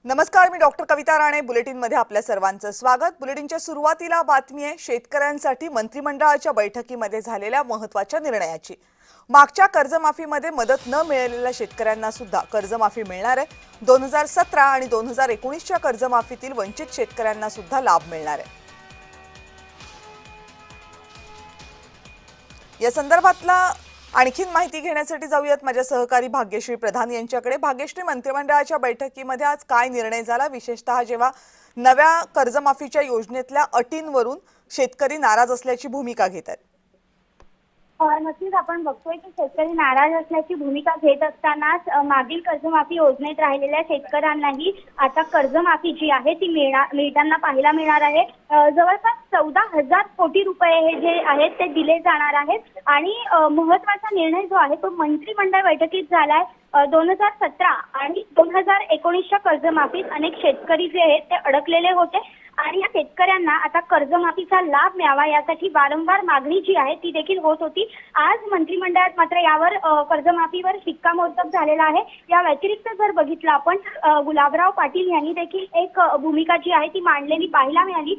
नमस्कार, मी डॉक्टर कविता राणे. बुलेटिनमध्ये आपल्या सर्वांचं स्वागत. बुलेटिनच्या सुरुवातीला बातमी आहे शेतकऱ्यांसाठी मंत्रिमंडळाच्या बैठकीमध्ये झालेल्या महत्त्वाच्या निर्णयाची. मागच्या कर्जमाफीमध्ये मदत न मिळालेल्या शेतकऱ्यांना सुद्धा कर्जमाफी मिळणार आहे. 2017 आणि 2019च्या कर्जमाफीतील वंचित शेतकऱ्यांना सुद्धा लाभ मिळणार आहे. या संदर्भातला आणखीन माहिती घेण्यासाठी जाऊयात माझ्या सहकारी भाग्यश्री प्रधान यांच्याकडे. भाग्यश्री, मंत्रिमंडळाच्या बैठकीमध्ये आज काय निर्णय झाला, विशेषतः जेव्हा नव्या कर्जमाफीच्या योजनेतल्या अटींवरून शेतकरी नाराज असल्याची भूमिका घेत आहेत? नक्कीच आपण बघतोय की शेतकरी नाराज असल्याची भूमिका घेत असतानाच मागील कर्जमाफी योजनेत राहिलेल्या शेतकऱ्यांनाही आता कर्जमाफी जी आहे ती मिळताना पाहायला मिळणार आहे. जवळपास 14,000 कोटी रुपये हे जे आहेत ते दिले जाणार आहेत आणि महत्त्वाचा निर्णय जो आहे तो मंत्रिमंडळ बैठकीत झालाय. 2017 आणि 2019च्या कर्जमाफीत अनेक शेतकरी जे आहेत ते अडकलेले होते आणि या शेतकऱ्यांना आता कर्जमाफीचा लाभ मिळावा यासाठी वारंवार मागणी जी आहे ती देखील होत होती. आज मंत्रिमंडळात मात्र यावर कर्जमाफीवर शिक्कामोर्तब झालेला आहे. या व्यतिरिक्त जर बघितलं आपण गुलाबराव पाटील यांनी देखील एक भूमिका जी आहे ती मांडलेली पाहायला मिळाली.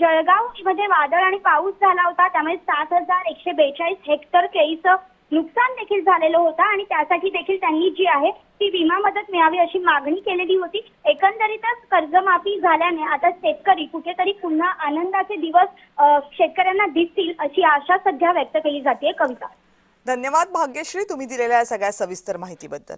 जळगाव मध्ये वादळ आणि पाऊस झाला होता, त्यामुळे 7,142 हेक्टर केळीचं नुकसान देखील झालेलं होतं आणि त्यासाठी देखील त्यांनी जी आहे ती विमा मदत मिळावी अशी मागणी केलेली होती. एकंदरीतच कर्जमाफी झाल्याने आता शेतकरी कुठेतरी पुन्हा आनंदाचे दिवस शेतकऱ्यांना दिसतील अशी आशा सध्या व्यक्त केली जाते. कविता, धन्यवाद भाग्यश्री, तुम्ही दिलेल्या सगळ्या सविस्तर माहितीबद्दल.